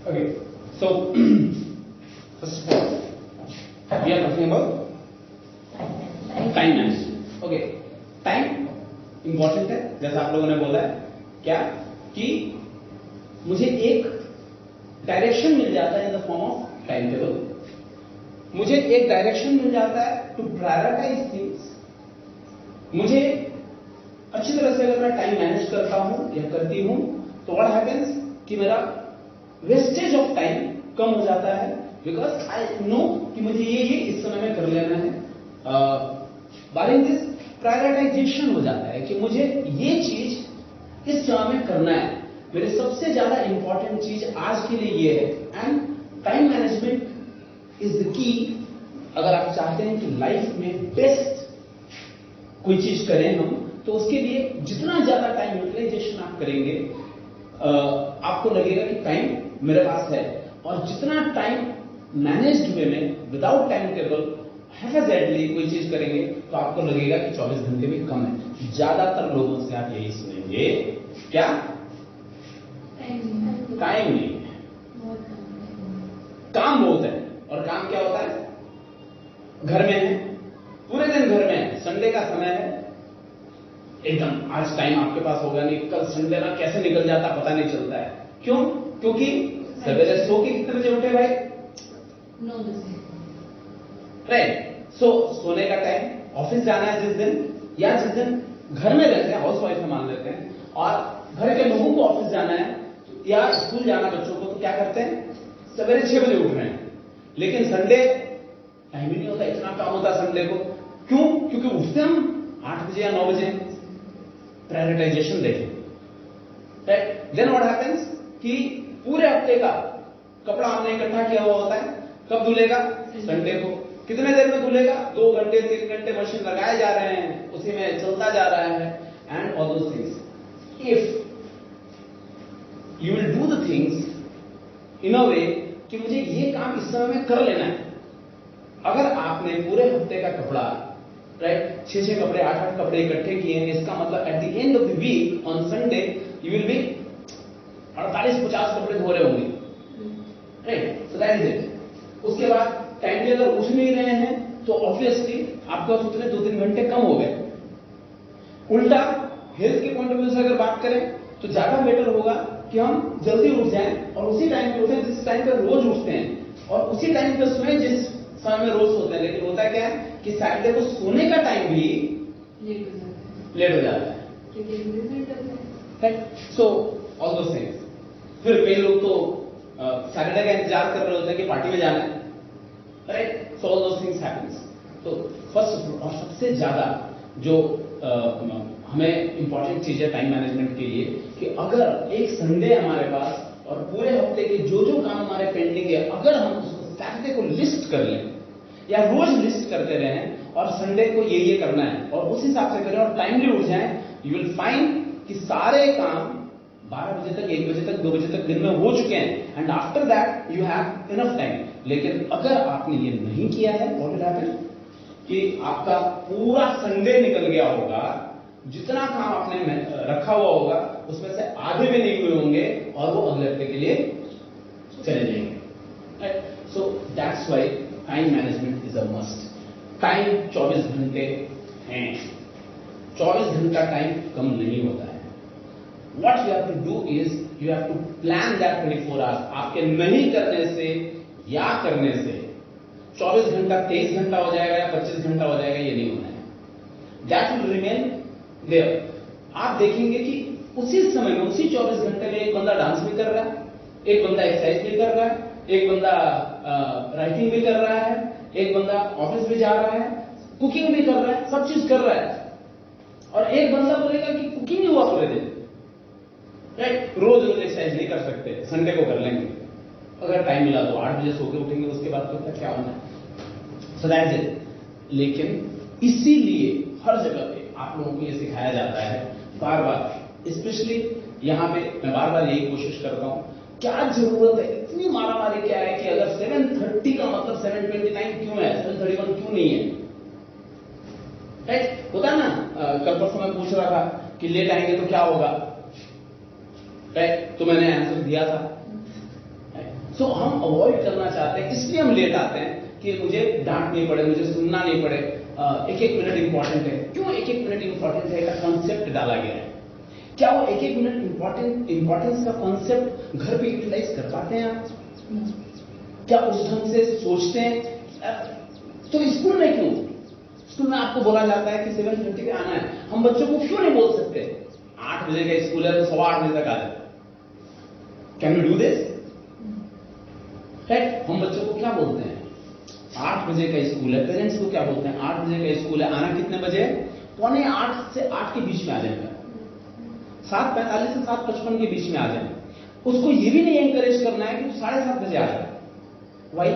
Okay, so first of all, we are talking about time management. Okay, time important है, जैसा आप लोगों ने बोला है क्या कि मुझे एक डायरेक्शन मिल जाता है in the form of time table. मुझे एक डायरेक्शन मिल जाता है टू प्रायोरिटाइज थिंग्स. मुझे अच्छी तरह से अगर मैं टाइम मैनेज करता हूं या करती हूं तो व्हाट हैपेंस कि मेरा वेस्टेज ऑफ टाइम कम हो जाता है, बिकॉज आई नो कि मुझे ये इस समय में कर लेना है. बारिंग दिस प्रायोरिटाइजेशन हो जाता है कि मुझे ये चीज इस समय में करना है. मेरे सबसे ज्यादा इंपॉर्टेंट चीज आज के लिए ये है. And time management is the key. अगर आप चाहते हैं कि लाइफ में बेस्ट कोई चीज करें हम, तो उसके लिए जितना ज्यादा टाइम यूटिलाइजेशन आप करेंगे आपको लगेगा कि टाइम मेरे पास है. और जितना टाइम मैनेज्ड वे में विदाउट टाइम टेबल हैफेजेडली कोई चीज करेंगे तो आपको लगेगा कि 24 घंटे भी कम है. ज्यादातर लोगों से आप यही सुनेंगे क्या टाइम नहीं है, काम बहुत है. और काम क्या होता है, घर में है, पूरे दिन घर में है, संडे का समय है, एकदम आज टाइम आपके पास होगा नहीं, कल संडे ना कैसे निकल जाता पता नहीं चलता है. क्यों? क्योंकि सवेरे सो के कितने बजे उठे भाई? 9 बजे. राइट. सो सोने का टाइम, ऑफिस जाना है जिस दिन, या जिस दिन घर में रहते हैं, हाउस वाइफ में मान लेते हैं, और घर के लोगों को ऑफिस जाना है या स्कूल जाना बच्चों को, तो क्या करते हैं, सवेरे 6 बजे उठ रहे हैं. लेकिन संडे टाइम ही नहीं होता, इतना काम होता है संडे को. क्यों? क्योंकि उठते हम 8 बजे या 9 बजे. प्रायोरिटाइजेशन देखें. राइट. देन व्हाट हैपेंस कि पूरे हफ्ते का कपड़ा हमने इकट्ठा किया हुआ होता है, कब धुलेगा? संडे को. कितने देर में धुलेगा? 2 घंटे 3 घंटे मशीन लगाए जा रहे हैं, उसी में चलता जा रहा है. And all those things, if you will do the things in a way कि मुझे ये काम इस समय में कर लेना है. अगर आपने पूरे हफ्ते का कपड़ा, राइट, 6 कपड़े 8 कपड़े इकट्ठे किए हैं, इसका मतलब at the end of the week on Sunday you will be 48-50 कपड़े धो रहे होंगे. Right. So that is it. उसके बाद टाइम पे अगर उठ नहीं रहे हैं तो ऑब्वियसली आपके पास उतने 2-3 घंटे कम हो गए. उल्टा हेल्थ के पॉइंट ऑफ व्यू से अगर बात करें तो ज्यादा बेटर होगा कि हम जल्दी उठ जाएं और उसी टाइम पे उठें जिस टाइम पे रोज उठते हैं, और उसी टाइम पे सोएं जिस समय में रोज सोते हैं. लेकिन होता क्या है कि सैटरडे को सोने का टाइम भी लेट हो जाता है. So all those things. फिर कई लोग तो सैटरडे का इंतजार कर रहे होते हैं कि पार्टी में जाना है. Right. So all those things happens. तो फर्स्ट और सबसे ज्यादा जो हमें इंपॉर्टेंट चीज है टाइम मैनेजमेंट के लिए कि अगर एक संडे हमारे पास और पूरे हफ्ते के जो जो काम हमारे पेंडिंग है, अगर हम उसको सैटरडे को लिस्ट कर लें या रोज लिस्ट करते रहें और संडे को ये करना है और उस हिसाब से करें और टाइमली उठ जाएं, यू विल फाइंड कि सारे काम 12 बजे तक, 1 बजे तक, 2 बजे तक दिन में हो चुके हैं. And after that you have enough time. लेकिन अगर आपने ये नहीं किया है, व्हाट विल हैपन कि आपका पूरा संडे निकल गया होगा, जितना काम आपने रखा हुआ होगा उसमें से आधे भी नहीं हुए होंगे और वो अगले हफ्ते के लिए चले जाएंगे. So that's why time management is a must. Time 24 घंटे हैं. 24 घंटा टाइम कम नहीं होता है. What you have to do is you have to plan that 24 hours. आपके नहीं करने से या करने से 24 घंटा 23 घंटा हो जाएगा या 25 घंटा हो जाएगा, ये नहीं होना है. That will remain there. आप देखेंगे कि उसी समय में, उसी 24 घंटे में एक बंदा डांस भी कर रहा है, एक बंदा एक्सरसाइज भी कर रहा है, एक बंदा राइटिंग भी कर रहा है, एक बंदा ऑफिस भी जा रहा है, कुकिंग भी कर रहा है, सब चीज कर रहा है. और एक बंदा बोलेगा कि कुकिंग ही हुआ पूरे दिन. राइट. रोज रोज एक्सरसाइज नहीं कर सकते, संडे को कर लेंगे. अगर टाइम मिला तो 8 बजे सो के उठेंगे, उसके बाद तो क्या होना है. So that's it. लेकिन इसीलिए हर जगह पे आप लोगों को ये सिखाया जाता है बार बार, स्पेशली यहां पे मैं बार बार यही कोशिश करता हूं, क्या जरूरत है, इतनी मारामारी क्या है कि अगर 7:30 का मतलब 7:29 क्यों है, 7:31 क्यों नहीं है. राइट. होता है ना. कल परसों मैं पूछ रहा था कि लेट आएंगे तो क्या होगा. राइट. तो मैंने आंसर दिया था. सो हम अवॉइड करना चाहते हैं, इसलिए हम लेट आते हैं कि मुझे डांट नहीं पड़े, मुझे सुनना नहीं पड़े, एक एक मिनट इंपॉर्टेंट है। क्यों एक एक मिनट इंपॉर्टेंट है का कॉन्सेप्ट डाला गया है। क्या वो एक एक मिनट इंपॉर्टेंस का कॉन्सेप्ट घर पे यूटिलाइज कर पाते हैं आप? क्या उस ढंग से सोचते हैं? तो स्कूल में क्यों? स्कूल में आपको बोला जाता है कि 7:30 पे आना है। हम बच्चों को क्यों नहीं बोल सकते 8 बजे का स्कूल है तो 8:15 बजे तक आ जाए? Can you do this? Right? हम बच्चों को क्या बोलते हैं? 8 बजे का स्कूल है। पेरेंट्स को क्या बोलते हैं? 8 बजे का स्कूल है, आना कितने बजे? 7:45 से 8 के बीच में आ जाएगा। 7:45 से 7:55 के बीच में आ जाए। उसको ये भी नहीं एनकरेज करना है कि 7:30 बजे आ जाए। वाई?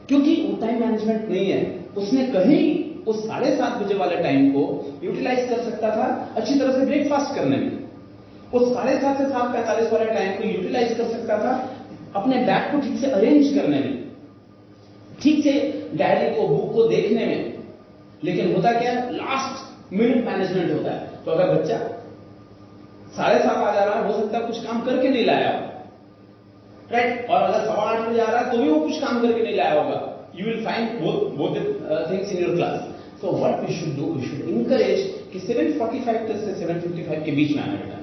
क्योंकि वो टाइम मैनेजमेंट नहीं है। उसने कहीं उस 7:30 बजे वाले टाइम को यूटिलाइज कर सकता था अच्छी तरह से ब्रेकफास्ट करने में। उस 7:30 से 7:45 वाले टाइम को यूटिलाइज कर सकता था अपने बैग को ठीक से अरेंज करने में, ठीक से डायरी को, बुक को देखने में। लेकिन होता क्या है? लास्ट मिनट मैनेजमेंट होता है। तो अगर बच्चा 7:30 आ जा रहा है, हो सकता है कुछ काम करके नहीं लाया, राइट? और अगर 8:15 बजे आ रहा है तो भी वो कुछ काम करके नहीं लाया होगा। You will find both things in your class. So what we should do, we should encourage कि 7:45 से 7:55 के बीच में आना बेटा,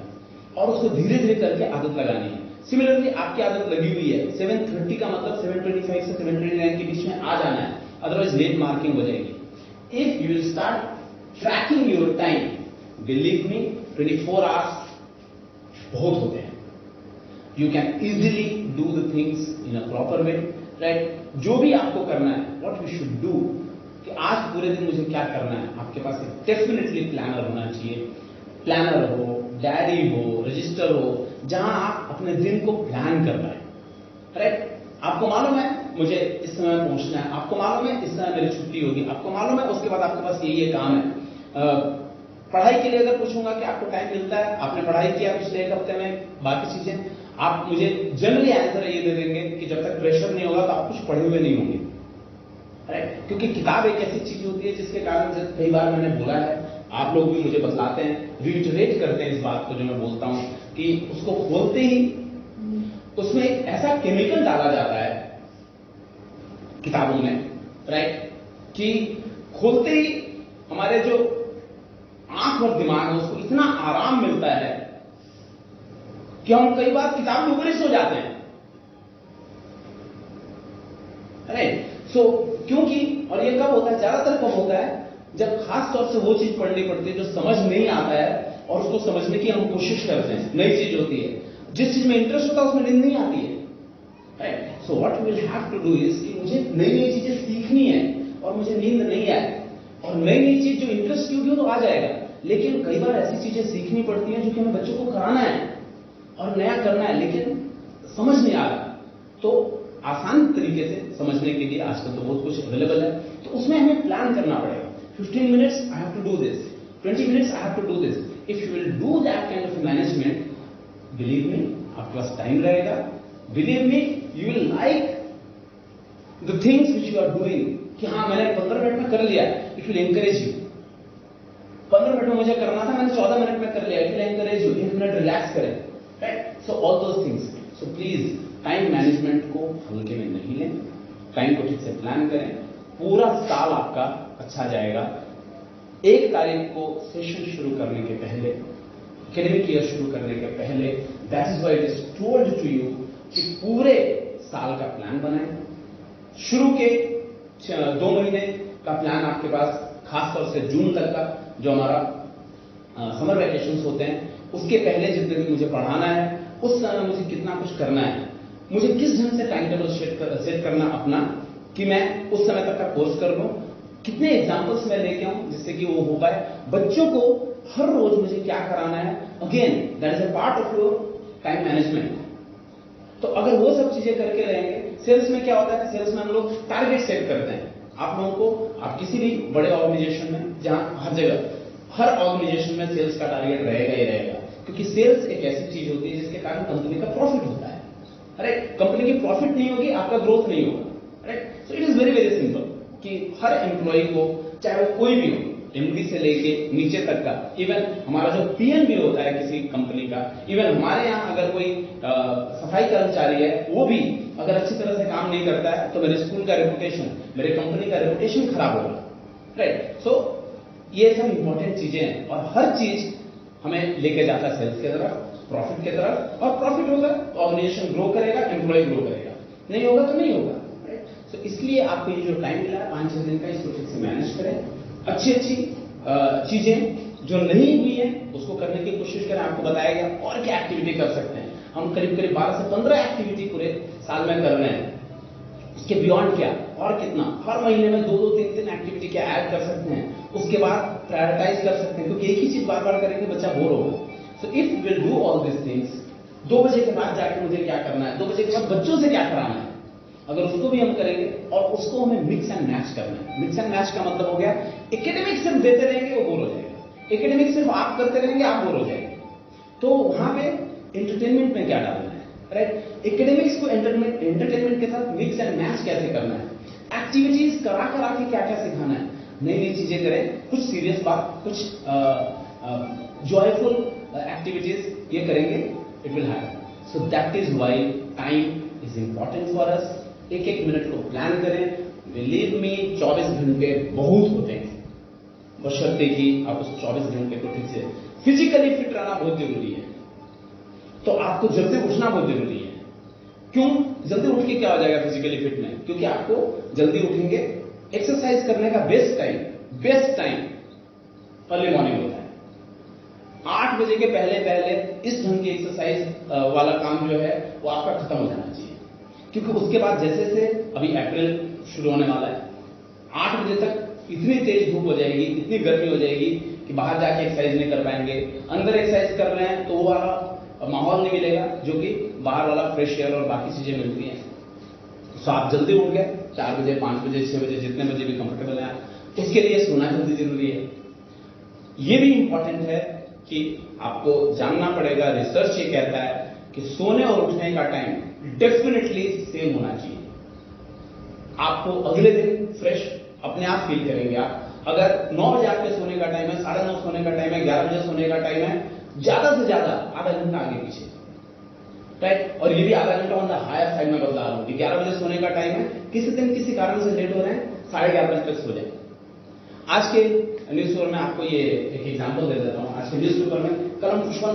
और उसको धीरे धीरे करके आदत लगानी है। सिमिलरली आपकी आदत लगी हुई है 7:30 का मतलब 7:25 से 7:29 के बीच में आ जाना है, अदरवाइज लेट मार्किंग हो जाएगी। If you will start trekking your time, believe me 24 hours बहुत होते हैं। You can easily do the things in a proper way, right? जो भी आपको करना है, व्हाट यू शुड डू, कि आज पूरे दिन मुझे क्या करना है, आपके पास एक डेफिनेटली प्लानर होना चाहिए। प्लानर हो, डायरी हो, रजिस्टर हो, जहां आप अपने दिन को प्लान कर पाए, राइट? आपको मालूम है मुझे इस समय पहुंचना है, आपको मालूम है इस समय मेरी छुट्टी होगी, आपको मालूम है उसके बाद आपके पास ये काम है। पढ़ाई के लिए अगर पूछूंगा कि आपको टाइम मिलता है, आपने पढ़ाई किया पिछले 1 हफ्ते में, बाकी चीजें, आप मुझे जनरली आंसर ये दे देंगे कि जब तक प्रेशर नहीं होगा तो आप कुछ पढ़े हुए नहीं होंगे, राइट? क्योंकि किताब एक ऐसी चीज होती है जिसके कारण, कई बार मैंने बोला है, आप लोग भी मुझे बतलाते हैं, रिइटरेट करते हैं इस बात को जो मैं बोलता हूं, कि उसको खोलते ही उसमें एक ऐसा केमिकल डाला जाता है किताबों में, राइट, कि खोलते ही हमारे जो आंख और दिमाग है उसको इतना आराम मिलता है कि हम कई बार किताब के ऊपर ही सो जाते हैं, राइट? सो क्योंकि, और ये कब होता है, ज्यादातर कब होता है, जब खास तौर से वो चीज पढ़नी पड़ती है जो समझ नहीं आता है और उसको समझने की हम कोशिश करते हैं, नई चीज होती है, जिस चीज में इंटरेस्ट होता है उसमें नींद नहीं आती है, right? So what we will have to do is कि मुझे नई नई चीजें सीखनी है और मुझे नींद नहीं आए, और नई नई चीज जो इंटरेस्ट की होगी तो आ जाएगा। लेकिन कई बार ऐसी चीजें सीखनी पड़ती हैं जो कि हमें बच्चों को कराना है और नया करना है, लेकिन समझ नहीं आ रहा। तो आसान तरीके से समझने के लिए आजकल तो बहुत कुछ अवेलेबल है, तो उसमें हमें प्लान करना पड़ेगा। 15 minutes I have to do this, 20 minutes I have to do this. If you will do that kind of management, believe me, आपके पास टाइम रहेगा, believe me, you will like the things which you are doing, कि हाँ मैंने 15 minute में कर लिया, it will encourage you। 15 minute में मुझे करना था, मैंने 14 मिनट में कर लिया, it will encourage you, 1 minute relax करें, right? So all those things, so please time management को हल्के में नहीं लें, टाइम को ठीक से प्लान करें, पूरा साल आपका अच्छा जाएगा। 1 तारीख को सेशन शुरू करने के पहले, एकेडमिक ईयर शुरू करने के पहले, that is why it is told to you कि पूरे साल का प्लान बनाएं। शुरू के 2 महीने का प्लान आपके पास, खासतौर से जून तक का जो हमारा समर वैकेशंस होते हैं, उसके पहले जितने दिन मुझे पढ़ाना है उस समय मुझे कितना कुछ करना है, मुझे किस ढंग से टाइम टेबल सेट करना अपना कि मैं उस समय तक का कोर्स कर लूं, कितने एग्जांपल्स मैं लेके आऊं जिससे कि वो हो पाए। बच्चों को हर रोज मुझे क्या कराना है, again that is a part of your time management. तो अगर वो सब चीजें करके रहेंगे, सेल्स में क्या होता है, सेल्स में हम लोग टारगेट सेट करते हैं। आप लोगों को, आप किसी भी बड़े ऑर्गेनाइजेशन में, जहां हर जगह, हर ऑर्गेनाइजेशन में सेल्स का टारगेट रहेगा ही रहेगा, क्योंकि सेल्स एक ऐसी चीज होती है जिसके कारण कंपनी का प्रॉफिट होता है, राइट? कंपनी की प्रॉफिट नहीं होगी, आपका ग्रोथ नहीं होगा, right? So it is very very simple कि हर एम्प्लॉय को, चाहे वो कोई भी हो, एमडी से लेके नीचे तक का, इवन हमारा जो पीएन भी होता है किसी कंपनी का, इवन हमारे यहाँ अगर कोई सफाई कर्मचारी है वो भी अगर अच्छी तरह से काम नहीं करता है तो मेरे स्कूल का रेपुटेशन, मेरे कंपनी का रेपुटेशन खराब होगा, राइट। सो ये सब इंपॉर्टेंट चीजें हैं और हर चीज हमें लेके जाता है सेल्स की तरफ, प्रॉफिट की तरफ, और प्रॉफिट होगा तो ऑर्गेनाइजेशन ग्रो करेगा, एम्प्लॉय ग्रो करेगा, नहीं होगा तो नहीं होगा, राइट। सो इसलिए आपको ये जो टाइम मिला है 5-6 दिन का, इसको ठीक से मैनेज करें, अच्छी चीजें जो नहीं हुई है उसको करने की कोशिश करें। आपको बताया गया और क्या एक्टिविटी कर सकते हैं, हम करीब 12 से 15 एक्टिविटी पूरे साल में कर रहे हैं, उसके बियॉन्ड क्या और कितना, हर महीने में 2-2, 3-3 एक्टिविटी क्या ऐड कर सकते हैं, उसके बाद प्रायोरिटाइज कर सकते हैं, क्योंकि एक ही चीज बार बार करेंगे बच्चा बोर होगा। So if will do all this things, 2 बजे के बाद जाके मुझे क्या करना है, 2 बजे के बाद बच्चों से क्या कराना है, अगर उसको भी हम करेंगे और उसको हमें मिक्स एंड मैच करना है। मिक्स एंड मैच का मतलब हो गया एकेडमिक सिर्फ देते रहेंगे वो बोर हो जाएगा, एकेडमिक सिर्फ आप करते रहेंगे आप बोर हो जाएंगे, तो वहां पे एंटरटेनमेंट में क्या डालना है, राइट। एकेडमिक्स को एंटरटेनमेंट के साथ मिक्स एंड मैच कैसे करना है, एक्टिविटीज करा के क्या क्या सिखाना है, नई नई चीजें करें, कुछ सीरियस बात, कुछ जॉयफुल एक्टिविटीज ये करेंगे, it will happen. So that is why time is important for us. एक मिनट को प्लान करें, बिलीव मी 24 घंटे बहुत होते हैं, बशर्ते कि आप उस 24 घंटे को ठीक से फिजिकली फिट रहना बहुत जरूरी है। तो आपको जल्दी उठना बहुत जरूरी है। क्यों जल्दी उठ के क्या हो जाएगा फिजिकली फिट में, क्योंकि आपको जल्दी उठेंगे, एक्सरसाइज करने का बेस्ट टाइम अर्ली मॉर्निंग होता है। 8 बजे के पहले इस ढंग की एक्सरसाइज वाला काम जो है वो आपका खत्म हो जाना चाहिए, क्योंकि उसके बाद जैसे से अभी अप्रैल शुरू होने वाला है, 8 बजे तक इतनी तेज धूप हो जाएगी, इतनी गर्मी हो जाएगी कि बाहर जाके एक्सरसाइज नहीं कर पाएंगे, अंदर एक्सरसाइज कर रहे हैं तो वो वाला माहौल नहीं मिलेगा जो कि बाहर वाला फ्रेश एयर और बाकी चीजें मिलती हैं। सो आप जल्दी उठ गए, 4 बजे, 5 बजे, 6 बजे, जितने बजे भी कंफर्टेबल है, उसके लिए सोना जल्दी जरूरी है। ये भी इंपॉर्टेंट है कि आपको जानना पड़ेगा, रिसर्च ये कहता है कि सोने और उठने का टाइम डेफिनेटली सेम होना चाहिए। आपको अगले दिन फ्रेश अपने आप फील करेंगे आप। अगर 9 बजे आपके सोने का टाइम है, 9:30 सोने का टाइम है, 11 बजे सोने का टाइम है, ज्यादा से ज्यादा आधा घंटा आगे पीछे, राइट। और ये भी आधा घंटा ऑन द हायर साइड में बदला रहा हूं कि 11 बजे सोने का टाइम है, किसी दिन किसी कारण से लेट हो रहे हैं, 11:30 बजे तक सो जाए। आज के न्यूज़पेपर में आपको ये एक एग्जांपल दे देता हूं। आज के न्यूज़पेपर में कल हम पुष्पन